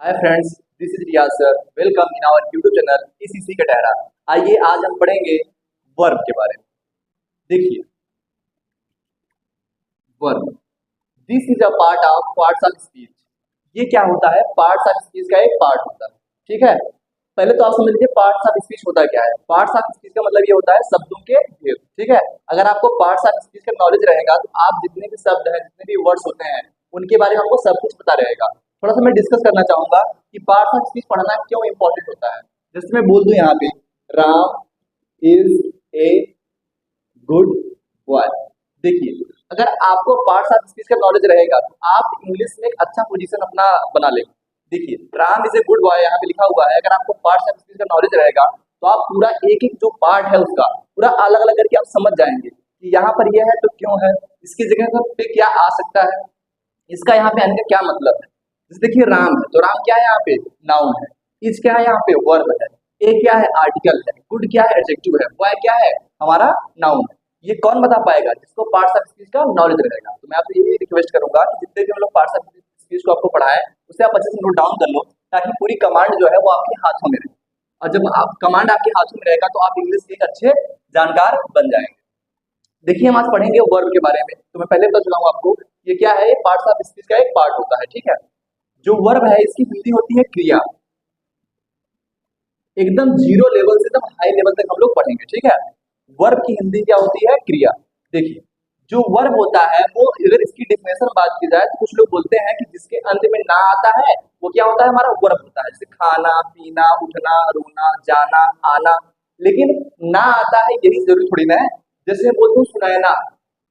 Hi friends, this is Riyaz sir. Welcome in our YouTube channel ECC Katahra. आइए आज हम पढ़ेंगे वर्ब के बारे में। देखिए, verb this is a part of parts of speech. ये क्या होता है? पार्ट्स ऑफ स्पीच का एक पार्ट होता है। ठीक है, पहले तो आप समझ लीजिए पार्ट्स ऑफ स्पीच होता क्या है। पार्ट्स ऑफ स्पीच का मतलब ये होता है शब्दों के ढेर। ठीक है, अगर आपको पार्ट्स ऑफ स्पीच का नॉलेज रहेगा तो आप जितने भी शब्द हैं, जितने भी वर्ड्स होते हैं, उनके बारे में हमको सब कुछ पता रहेगा। थोड़ा सा मैं डिस्कस करना चाहूंगा कि पार्ट्स ऑफ स्पीच पढ़ना क्यों इंपॉर्टेंट होता है। जैसे मैं बोल दूं यहाँ पे, Ram is a good boy. देखिए, अगर आपको पार्ट्स ऑफ स्पीच का नॉलेज रहेगा तो आप इंग्लिश में एक अच्छा पोजीशन अपना बना लेंगे। देखिए, Ram is a good boy यहाँ पे लिखा हुआ है। अगर आपको पार्ट्स ऑफ स्पीच का नॉलेज रहेगा तो आप पूरा एक एक जो पार्ट है उसका पूरा अलग अलग करके आप समझ जाएंगे कि यहाँ पर यह है तो क्यों है, इसकी जगह पे क्या आ सकता है, इसका यहाँ पे आने का क्या मतलब है। जैसे देखिए, राम है तो राम क्या है यहाँ पे? नाउन है। इज क्या है यहाँ पे? वर्ब है। ए क्या है? आर्टिकल है। गुड क्या है? एडजेक्टिव है। बॉय क्या है? हमारा नाउन है। ये कौन बता पाएगा? जिसको पार्ट्स ऑफ स्पीच का नॉलेज रहेगा। तो मैं आपसे ये रिक्वेस्ट करूंगा कि जितने भी हम लोग पार्ट्स ऑफ स्पीच को आपको पढ़ाएं उसे आप अच्छे से नोट डाउन कर लो, ताकि पूरी कमांड जो है वो आपके हाथों में रहे। और जब आप कमांड आपके हाथों में रहेगा तो आप इंग्लिश के एक अच्छे जानकार बन जाएंगे। देखिए, हम आज पढ़ेंगे वर्ब के बारे में। तो मैं पहले बता चुका हूँ आपको, ये क्या है? पार्ट्स ऑफ स्पीच का एक पार्ट होता है। ठीक है, जो वर्ब है इसकी हिंदी होती है क्रिया। एकदम जीरो लेवल से एकदम हाई लेवल तक हम लोग पढ़ेंगे। ठीक है, वर्ब की हिंदी क्या होती है? क्रिया। देखिए, जो वर्ब होता है वो अगर इसकी डेफिनेशन बात की जाए तो कुछ लोग बोलते हैं कि जिसके अंत में ना आता है वो क्या होता है? हमारा वर्ब होता है। जैसे खाना, पीना, उठना, रोना, जाना, आना। लेकिन ना आता है यही जरूरी थोड़ी ना है। जैसे मैं बोलता हूँ सुनैना,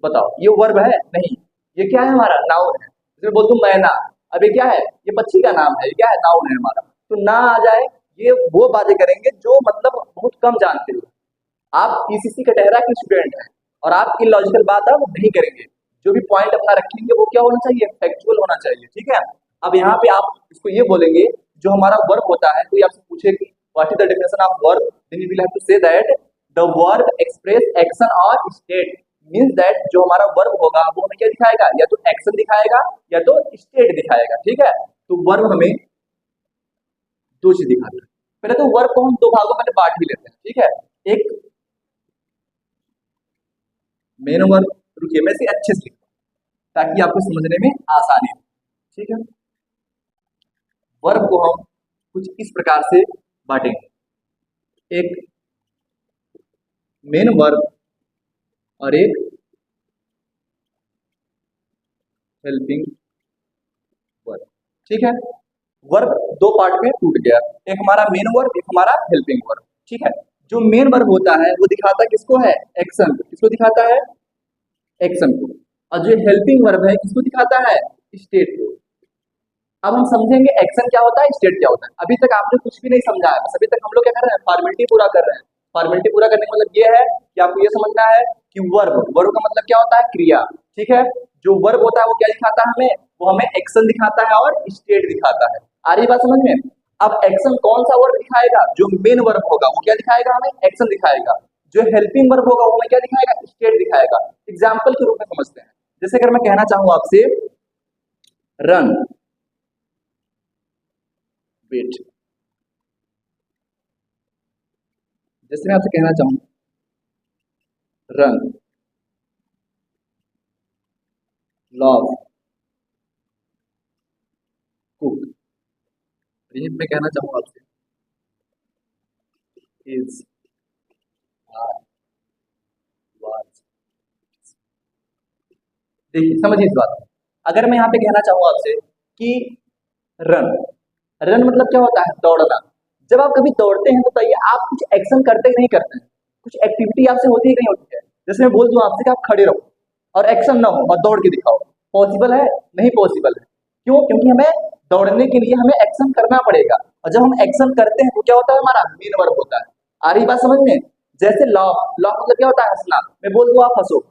बताओ ये वर्ब है? नहीं, ये क्या है? हमारा नाउन है। जैसे मैं बोलता हूँ मैना, अब ये क्या है? ये पक्षी का नाम है। ये क्या है? नाउन है हमारा। तो ना आ जाए, ये वो बातें करेंगे जो मतलब बहुत कम जानते हो। आप ईसीसी कटहरा के स्टूडेंट हैं और आप इलॉजिकल बात अब नहीं करेंगे। जो भी पॉइंट अपना रखेंगे वो क्या होना चाहिए? फैक्चुअल होना चाहिए। ठीक है, अब यहाँ पे आप इसको ये बोलेंगे, जो हमारा वर्ब होता है, कोई आपसे पूछे कि what is the definition of verb, then you will have to say that the verb express action और स्टेट। मींस दैट जो हमारा वर्ब होगा वो हमें क्या दिखाएगा? या तो एक्शन दिखाएगा या तो स्टेट दिखाएगा। ठीक है, तो वर्ब हमें दो चीज दिखाता है। पहले तो वर्ब को हम दो भागों में बांट भी लेते हैं। ठीक है, एक मेन वर्ब। रुकिए मैं इसे अच्छे से लिखूं ताकि आपको समझने में आसानी हो। ठीक है, वर्ब को हम कुछ इस प्रकार से बांटेंगे, एक मेन वर्ब और एक हेल्पिंग वर्ब। ठीक है, वर्ब दो पार्ट में टूट गया, एक हमारा मेन वर्ब, एक हमारा हेल्पिंग वर्ब। ठीक है, जो मेन वर्ब होता है वो दिखाता किसको है? एक्शन। किसको दिखाता है? एक्शन को। और जो हेल्पिंग वर्ब है किसको दिखाता है? स्टेट को। अब हम समझेंगे एक्शन क्या होता है, स्टेट क्या होता है। अभी तक आपने कुछ भी नहीं समझा है, बस अभी तक हम लोग क्या कर रहे हैं? फॉर्मेलिटी पूरा कर रहे हैं। फॉर्मेलिटी पूरा करने का मतलब ये है कि आपको ये समझना है कि वर्ब, वर्ब का मतलब क्या होता है? क्रिया। ठीक है, जो वर्ब होता है वो क्या दिखाता है हमें? वो हमें एक्शन दिखाता है और स्टेट दिखाता है। आ रही बात समझ में? अब एक्शन कौन सा वर्ब दिखाएगा? जो मेन वर्ब होगा वो क्या दिखाएगा? हमें एक्शन दिखाएगा। जो हेल्पिंग वर्ब होगा वो हमें क्या दिखाएगा? स्टेट दिखाएगा। एग्जाम्पल के रूप में समझते हैं। जैसे अगर मैं कहना चाहूँ आपसे रन, वेट। जैसे मैं आपसे कहना चाहूँ रन, लव, कुक। ये मैं कहना चाहूँ आपसे इज, आर, वाज। देखिए समझिए इस बात को। अगर मैं यहाँ पे कहना चाहूँ आपसे कि रन, रन मतलब क्या होता है? दौड़ना। जब आप कभी दौड़ते हैं तो बताइए आप कुछ एक्शन करते ही नहीं करते हैं, कुछ एक्टिविटी आपसे होती ही नहीं होती है। जैसे मैं बोल दूं आपसे कि आप खड़े रहो और एक्शन ना हो और दौड़ के दिखाओ, पॉसिबल है? नहीं पॉसिबल है। क्यों? क्योंकि हमें दौड़ने के लिए हमें एक्शन करना पड़ेगा, और जब हम एक्शन करते हैं तो क्या होता है? हमारा मेन वर्ब होता है। आ रही बात समझ में? जैसे लॉ, लॉ मतलब क्या होता है? हंसना। मैं बोल दूं आप हंसो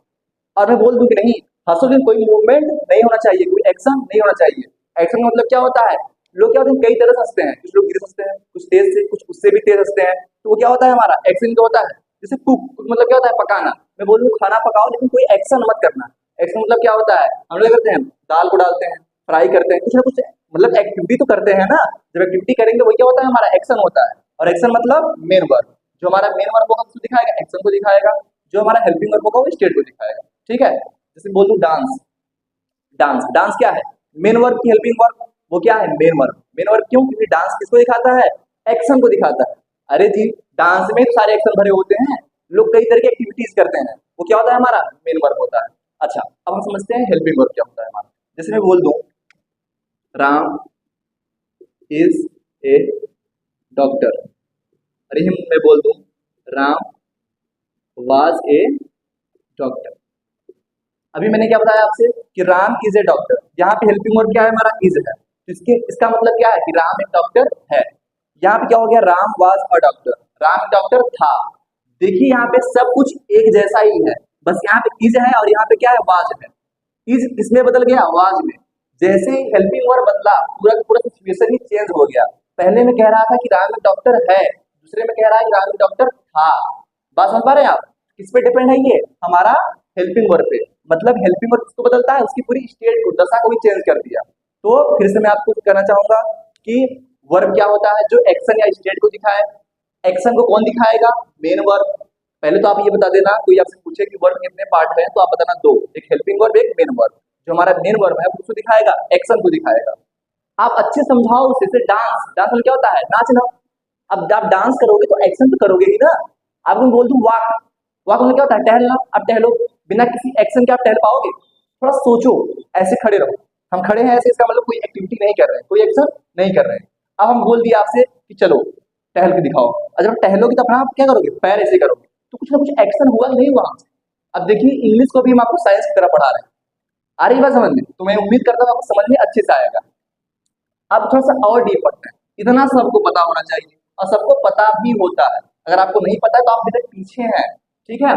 और मैं बोल दूं कि नहीं हंसो, लेकिन कोई मूवमेंट नहीं होना चाहिए, कोई एक्शन नहीं होना चाहिए। एक्शन का मतलब क्या होता है? लोग क्या होते हैं, कई तरह से हंसते हैं। कुछ लोग धीरे से हंसते हैं, कुछ तेज से, कुछ उससे भी तेज हंसते हैं। तो वो क्या होता है? हमारा एक्शन का होता है। जैसे कुक, कुक मतलब क्या होता है? पकाना। मैं बोलूँ खाना पकाओ लेकिन कोई एक्शन मत करना। एक्शन मतलब क्या होता है? हम लोग करते हैं दाल को डालते हैं, फ्राई करते हैं, कुछ ना कुछ मतलब एक्टिविटी तो करते हैं ना, जब एक्टिविटी करेंगे वो क्या होता है हमारा एक्शन होता है, और एक्शन मतलब मेन वर्ब। जो हमारा मेन वर्ब होगा उसको दिखाएगा, एक्शन को दिखाएगा, जो हमारा हेल्पिंग वर्ब होगा वो स्टेट को दिखाएगा। ठीक है, जैसे बोल दूं डांस, डांस डांस क्या है, मेन वर्ब की हेल्पिंग वर्ब, वो क्या है मेन वर्ब। मेन वर्ब क्यों, क्योंकि डांस किसको दिखाता है, एक्शन को दिखाता है। अरे जी डांस में तो सारे एक्शन भरे होते हैं, लोग कई तरह की एक्टिविटीज करते हैं, वो क्या होता है हमारा मेन वर्ब होता है। अच्छा अब हम समझते हैं हेल्पिंग वर्ब क्या होता है हमारा। जैसे मैं बोल दूं राम इज ए डॉक्टर, अरे मैं बोल दूं राम वाज ए डॉक्टर। अभी मैंने क्या बताया आपसे कि राम इज ए डॉक्टर, यहाँ पे हेल्पिंग वर्ब क्या है हमारा इज है, तो इसके इसका मतलब क्या है कि राम एक डॉक्टर है। यहाँ पे क्या हो गया Ram was a doctor, Ram doctor था। देखिए यहाँ पे सब कुछ एक जैसा ही है, बस यहाँ पे इज है और यहाँ पे क्या है वाज है। इज किसमें बदल गया, वाज में। जैसे ही हेल्पिंग वर्ब बदला पूरा का पूरा सिचुएशन ही चेंज हो गया। पहले में कह रहा था कि राम एक डॉक्टर है, दूसरे में कह रहा है कि राम एक डॉक्टर था। बात समझ पा रहे हैं आप, किस पे डिपेंड है ये हमारा हेल्पिंग वर्ब पे। मतलब हेल्पिंग वर्ब किसको बदलता है, उसकी पूरी स्टेट को, दशा को ही चेंज कर दिया। तो फिर से मैं आपको कहना चाहूंगा कि वर्ब क्या होता है, जो एक्शन या स्टेट को दिखाए। एक्शन को कौन दिखाएगा, मेन वर्ब। पहले तो आप ये बता देना, कोई आपसे पूछे कि वर्ब कितने पार्ट है तो आप बताना दो, एक हेल्पिंग वर्ब एक मेन वर्ब। जो हमारा मेन वर्ब है वो उसको दिखाएगा, एक्शन को दिखाएगा। आप अच्छे समझाओ उसे, जैसे डांस, डांस में क्या होता है नाचना। अब आप डांस करोगे तो एक्शन तो करोगे ही ना। अब मैं बोल दूं वॉक, वॉक में क्या होता है टहलना, अब टहलो, बिना किसी एक्शन के आप टहल पाओगे, थोड़ा सोचो। ऐसे खड़े रहो, हम खड़े हैं ऐसे, इसका मतलब कोई एक्टिविटी नहीं कर रहे हैं, कोई एक्शन नहीं कर रहे हैं। अब हम बोल दिया आपसे कि चलो टहल के दिखाओ, और जब टहलोगे तो अपना आप क्या करोगे, पैर ऐसे करोगे, तो कुछ ना कुछ एक्शन हुआ नहीं हुआ हमसे। अब देखिए इंग्लिश को भी हम आपको साइंस की तरह पढ़ा रहे हैं, आ रही बात समझ में, तो मैं उम्मीद करता हूँ आपको समझ में अच्छे से आएगा। अब थोड़ा सा और डीप पढ़ते हैं, इतना सबको पता होना चाहिए, और सबको पता भी होता है। अगर आपको नहीं पता है तो आप अभी तक पीछे हैं। ठीक है,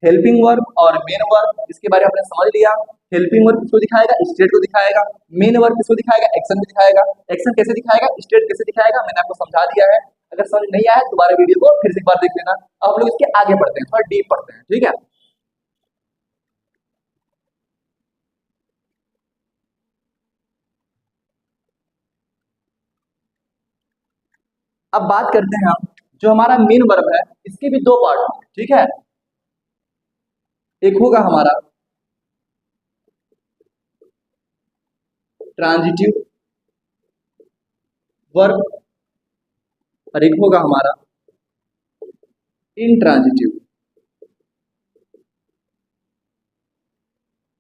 हेल्पिंग वर्ब और मेन वर्ब इसके बारे में आपने समझ लिया। हेल्पिंग वर्ब किसको दिखाएगा, स्टेट को दिखाएगा। मेन वर्ब किसको दिखाएगा, एक्शन को दिखाएगा। एक्शन कैसे दिखाएगा, स्टेट कैसे दिखाएगा, मैंने आपको समझा दिया है। अगर समझ नहीं आया दोबारा वीडियो को फिर से एक बार देख लेना। अब हम लोग इसके आगे बढ़ते हैं, थोड़ा डीप पढ़ते हैं। ठीक है, अब बात करते हैं हम, जो हमारा मेन वर्ब है इसके भी दो पार्ट होंगे। ठीक है, एक होगा हमारा ट्रांजिटिव वर्ब और एक होगा हमारा इंट्रांजिटिव।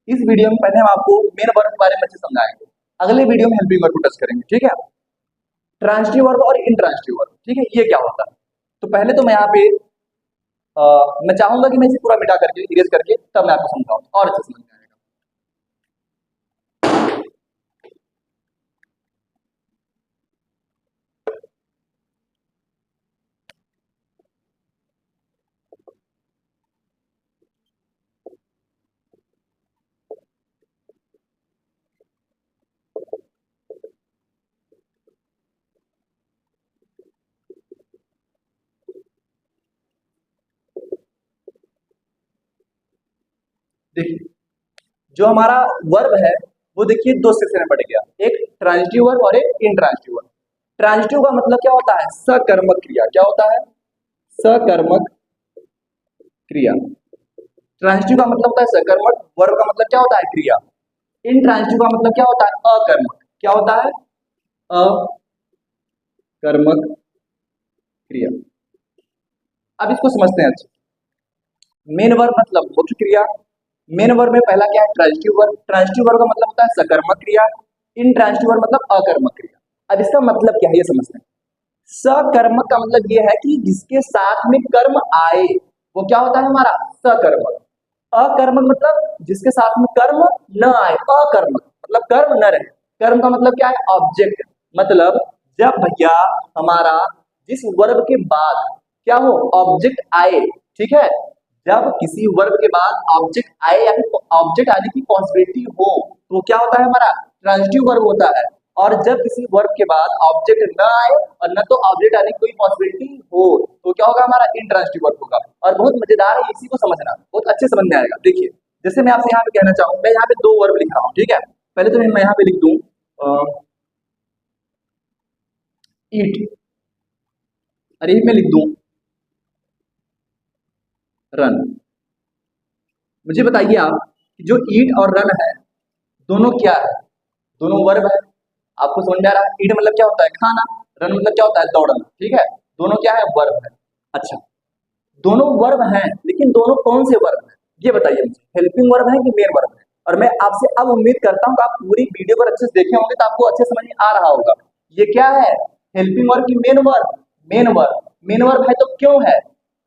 इस वीडियो में पहले हम आपको मेन वर्ब के बारे में अच्छे समझाएंगे, अगले वीडियो में हेल्पिंग वर्ब को टच करेंगे। ठीक है, ट्रांजिटिव वर्ब और इंट्रांजिटिव वर्ब, ठीक है, ये क्या होता है। तो पहले तो मैं यहाँ पे मैं चाहूंगा कि मैं इसे पूरा मिटा करके इरेज करके तब मैं आपको समझाऊँ और अच्छे समझ में आएगा। देखिए जो हमारा वर्ब है वो देखिए दो सेक्शन में बढ़ गया, एक ट्रांजिटिव वर्ब और एक इंट्रांजिटिव वर्ब। ट्रांजिटिव का मतलब क्या होता है, सकर्मक क्रिया। क्या होता है, सकर्मक क्रिया। ट्रांजिटिव का मतलब होता है सकर्मक, वर्ब का मतलब क्या होता है क्रिया। इंट्रांजिटिव का मतलब क्या होता है अकर्मक। क्या होता है, अकर्मक क्रिया। अब इसको समझते हैं अच्छे। मेन वर्ब मतलब मुख्य क्रिया। मेन वर्ब में पहला क्या है, ट्रांजिटिव वर्ब। ट्रांजिटिव वर्ब का मतलब होता है सकर्मक क्रिया। इंट्रांजिटिव वर्ब मतलब अकर्मक क्रिया। अब इसका मतलब क्या है ये समझते हैं। सकर्मक का मतलब ये है कि जिसके साथ में कर्म आए वो क्या होता है हमारा सकर्मक। अकर्मक मतलब जिसके साथ में कर्म न आए, अकर्मक मतलब कर्म न रहे। कर्म का मतलब क्या है, ऑब्जेक्ट। मतलब जब भैया हमारा जिस वर्ब के बाद क्या हो, ऑब्जेक्ट आए। ठीक है, जब किसी वर्ब के बाद ऑब्जेक्ट आए या फिर ऑब्जेक्ट आने की पॉसिबिलिटी हो तो क्या होता है हमारा ट्रांजिटिव वर्ब होता है। और जब किसी वर्ब के बाद ऑब्जेक्ट न आए और न तो ऑब्जेक्ट आने की कोई पॉसिबिलिटी हो तो क्या होगा हमारा इंट्रांजिटिव वर्ब होगा। और बहुत मजेदार है, इसी को समझना बहुत अच्छे समझ में आएगा। देखिए जैसे मैं आपसे यहाँ पे कहना चाहूँ, मैं यहाँ पे दो वर्ब लिख रहा हूँ। ठीक है, पहले तो मैं यहाँ पे लिख दूँ ईट, अरे मैं लिख दूं रन। मुझे बताइए आप कि जो ईट और रन है दोनों क्या है? दोनों वर्ब है। आपको समझ में आ रहा है? ईट मतलब क्या होता है? खाना। रन मतलब क्या होता है? दौड़ना। ठीक है, दोनों क्या है? वर्ब है। अच्छा, दोनों वर्ब हैं, लेकिन दोनों कौन से वर्ब हैं ये बताइए मुझे, हेल्पिंग वर्ब है कि मेन वर्ब है? और मैं आपसे अब उम्मीद करता हूं कि आप पूरी वीडियो पर अच्छे से देखे होंगे तो आपको अच्छे समझ में आ रहा होगा ये क्या है, हेल्पिंग वर्ब की main verb? Main verb. Main verb है तो क्यों है?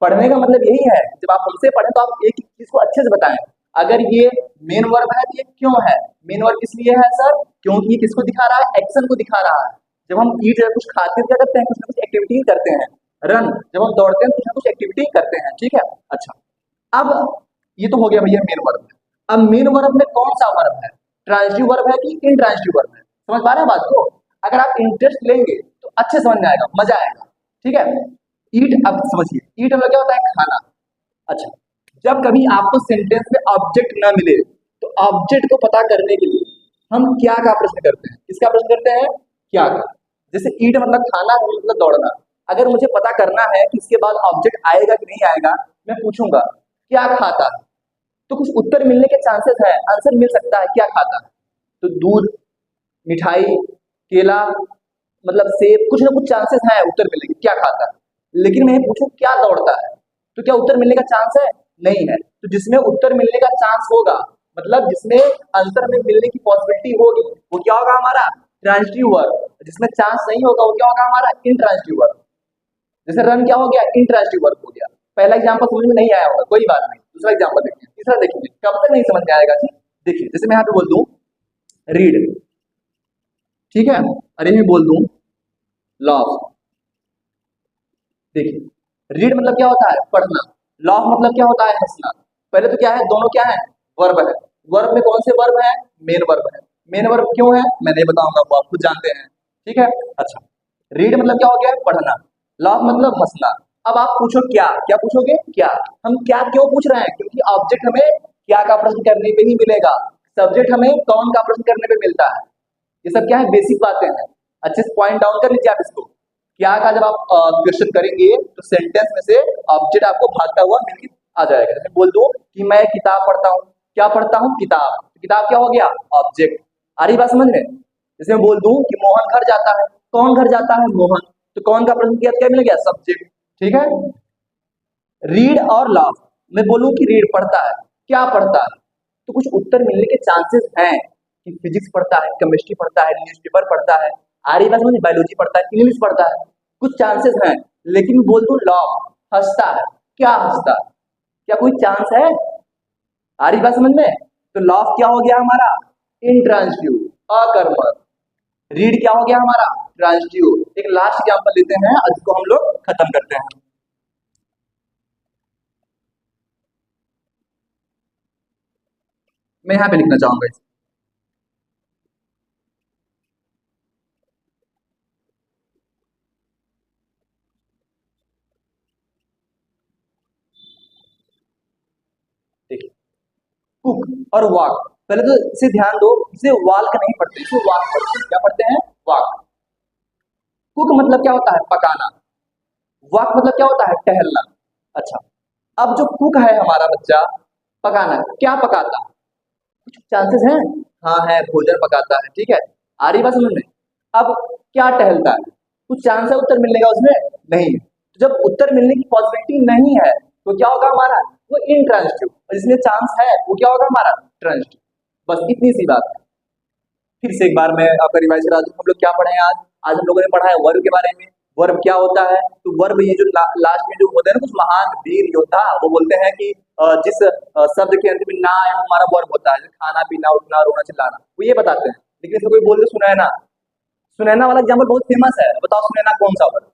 पढ़ने का मतलब यही है, जब आप हमसे पढ़ें तो आप एक एक चीज को अच्छे से बताएं। अगर ये मेन वर्ब है तो ये क्यों है? मेन वर्ब किस लिए है सर? क्योंकि ये किसको दिखा रहा है? एक्शन को दिखा रहा है। जब हम ईट कुछ खाते हैं क्या करते हैं? कुछ ना कुछ एक्टिविटी करते हैं। रन, जब हम दौड़ते हैं कुछ ना कुछ एक्टिविटी करते हैं। ठीक है, अच्छा, अब ये तो हो गया भैया मेन वर्ब। अब मेन वर्ब में कौन सा वर्ब है? ट्रांजिटिव वर्ब है कि इंट्रांजिटिव वर्ब है? समझ पा रहे हैं बात को? अगर आप इंटरेस्ट लेंगे तो अच्छे समझ में आएगा, मजा आएगा। ठीक है, ईट, अब समझिए ईट मतलब क्या होता है? खाना। अच्छा, जब कभी आपको सेंटेंस में ऑब्जेक्ट ना मिले तो ऑब्जेक्ट को पता करने के लिए हम क्या का प्रश्न करते हैं? किसका प्रश्न करते हैं? क्या का। जैसे ईट मतलब खाना, रन मतलब दौड़ना। अगर मुझे पता करना है कि इसके बाद ऑब्जेक्ट आएगा कि नहीं आएगा, मैं पूछूंगा क्या खाता है, तो कुछ उत्तर मिलने के चांसेस है, आंसर मिल सकता है क्या खाता है। तो दूध, मिठाई, केला, मतलब सेब, कुछ ना कुछ चांसेस है उत्तर मिलने के क्या खाता है। लेकिन मैं पूछूं क्या दौड़ता है, तो क्या उत्तर मिलने का चांस है? नहीं है। तो जिसमें उत्तर मिलने का चांस होगा, मतलब जिसमें आंसर में मिलने की पॉसिबिलिटी होगी, वो क्या होगा? हमारा ट्रांजिटिव वर्ब। जिसमें चांस नहीं होगा वो क्या होगा? हमारा इंट्रांजिटिव वर्ब। जैसे रन क्या हो गया? इंट्रांजिटिव वर्ब हो गया। पहला एग्जांपल समझ में नहीं आया होगा, कोई बात नहीं, दूसरा एग्जांपल देखिए, तीसरा देखिए, कब तक नहीं समझ में आएगा जी। देखिए, जैसे मैं यहाँ पे बोल दूं रीड, ठीक है, अरे मैं बोल दूं लॉव। देखिए, रीड मतलब क्या होता है? पढ़ना। लॉफ मतलब क्या होता है? हंसना। पहले तो क्या है? दोनों क्या है? वर्ब है। वर्ब में कौन से वर्ब है? मेन वर्ब है। मेन वर्ब क्यों है मैं नहीं बताऊंगा, वो आप खुद जानते हैं। ठीक है, अच्छा, रीड मतलब क्या हो गया? पढ़ना। लॉफ मतलब हंसना। अब आप पूछो क्या, क्या पूछोगे? क्या। हम क्या क्यों पूछ रहे हैं? क्योंकि ऑब्जेक्ट हमें क्या का प्रश्न करने पे ही मिलेगा, सब्जेक्ट हमें कौन का प्रश्न करने पे मिलता है। ये सब क्या है? बेसिक बातें हैं। अच्छे से पॉइंट डाउन कर लीजिए आप इसको। क्या का जब आप क्वेश्चन करेंगे तो सेंटेंस में से ऑब्जेक्ट आपको भागता हुआ मिल आ जाएगा। जैसे बोल दो कि मैं किताब पढ़ता हूँ। क्या पढ़ता हूँ? किताब। तो किताब क्या हो गया? ऑब्जेक्ट। आ रही बात समझ में? जैसे मैं बोल दूं कि मोहन घर जाता है। कौन घर जाता है? मोहन। तो कौन का प्रश्न किया? क्या मिल गया? सब्जेक्ट। ठीक है, रीड और लाफ। मैं बोलूं कि रीड पढ़ता है, क्या पढ़ता है, तो कुछ उत्तर मिलने के चांसेस हैं कि फिजिक्स पढ़ता है, केमिस्ट्री पढ़ता है, न्यूज़पेपर पढ़ता है, आर्य भाषा में बायोलॉजी पढ़ता है, इंग्लिश पढ़ता है, कुछ चांसेस हैं। लेकिन बोल दो लॉ, हंसता है, क्या हंसता है, क्या कोई चांस है? आर्य भाषा समझ में? तो लॉ क्या हो गया हमारा? इंट्रांजिटिव, अकर्मक। रीड क्या हो गया हमारा? ट्रांजिटिव। एक लास्ट एग्जांपल लेते हैं और इसको हम लोग खत्म करते हैं। मैं यहाँ पे लिखना चाहूंगा इसे। देखिए, कुक और वॉक, पहले तो इसे ध्यान दो, इसे वाल्क नहीं पढ़ते, इसे वॉक पढ़ते हैं। क्या पढ़ते हैं? वॉक। कुक मतलब क्या होता है? पकाना। वॉक मतलब क्या होता है? टहलना। अच्छा, अब जो कुक है हमारा बच्चा, पकाना, क्या पकाता? कुछ चांसेस हैं? हाँ है, भोजन पकाता है। ठीक है, आ रही बात समझ में? अब क्या टहलता है? कुछ चांस है उत्तर मिलने का उसमें? नहीं। तो जब उत्तर मिलने की पॉसिबिलिटी नहीं है तो क्या होगा हमारा? वो इनट्रांजिटिव। और जिसमें चांस है वो क्या होगा हमारा? ट्रांजिटिव। बस इतनी सी बात है। फिर से एक बार मैं आपका रिवाइज करा दूं, हम लोग क्या पढ़े हैं आज? आज हम लोगों ने पढ़ा है वर्ब के बारे में। वर्ब क्या होता है? तो वर्ब ये जो लास्ट में जो होता है ना, कुछ महान वीर योद्धा, वो बोलते हैं कि जिस शब्द के अंत में ना आए वो हमारा वर्ब होता है। जैसे खाना, पीना, उठना, रोना, चिल्लाना, वो ये बताते हैं। लेकिन इसमें कोई बोल दे सुनैना, सुनैना वाला एग्जाम्पल बहुत फेमस है, बताओ सुनैना कौन सा वर्ब?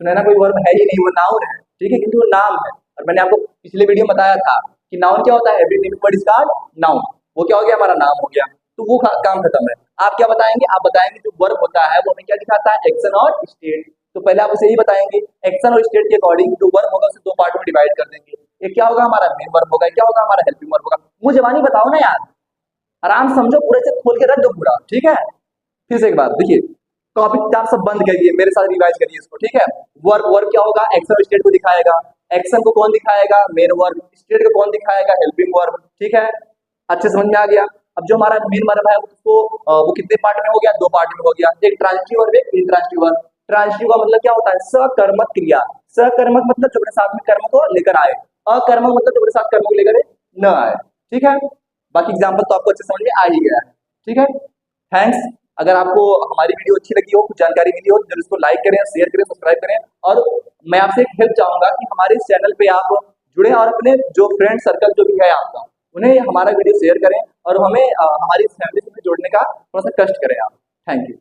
सुनैना कोई वर्ब है ही नहीं, वो नाउन है। ठीक है, क्योंकि वो नाम है। और मैंने आपको पिछले वीडियो में बताया था कि नाउन क्या होता है? Every name word is called noun. वो क्या हो गया? हमारा नाम हो गया। तो वो काम खत्म है। आप क्या बताएंगे? आप बताएंगे जो वर्ब होता है वो हमें क्या दिखाता है? एक्शन और स्टेट। तो पहले आप उसे यही बताएंगे, एक्शन और स्टेट के अकॉर्डिंग जो वर्ब होगा उसे दो पार्ट में डिवाइड कर देंगे। एक क्या होगा? हमारा मेन वर्ब होगा, क्या होगा? हमारा हेल्पिंग वर्ब होगा। मुझे जवानी बताओ ना यार, आराम से समझो, पूरे से खोल के रख दो पूरा। ठीक है, फिर से एक बात देखिए, कॉपी किताब सब बंद करिए, मेरे साथ रिवाइज करिए इसको, ठीक है। वर्ब, वर्ब क्या होगा, एक्शन और स्टेट को दिखाएगा। एक्शन को कौन दिखाएगा, मेन वर्ब। स्टेट को कौन दिखाएगा, हेल्पिंग वर्ब, ठीक है। अच्छे समझ में आ गया। अब जो हमारा मेन वर्ब है उसको वो कितने पार्ट में हो गया, दो पार्ट में हो गया, एक ट्रांजिटिव वर्ब, एक इंट्रांजिटिव वर्ब। ट्रांजिटिव का मतलब क्या होता है, सकर्मक क्रिया। सकर्मक मतलब जो अपने साथ में कर्म को लेकर आए, अकर्मक मतलब जो अपने साथ कर्म को लेकर न आए, ठीक है। बाकी एग्जाम्पल तो आपको अच्छे समझ में आ ही गया है, ठीक है। थैंक्स। अगर आपको हमारी वीडियो अच्छी लगी हो, कुछ जानकारी मिली हो, तो जरूर इसको लाइक करें, शेयर करें, सब्सक्राइब करें। और मैं आपसे एक हेल्प चाहूंगा कि हमारे इस चैनल पे आप जुड़े और अपने जो फ्रेंड सर्कल जो भी है आपका, उन्हें हमारा वीडियो शेयर करें और हमें हमारी फैमिली से जोड़ने का थोड़ा सा कष्ट करें आप। Thank you.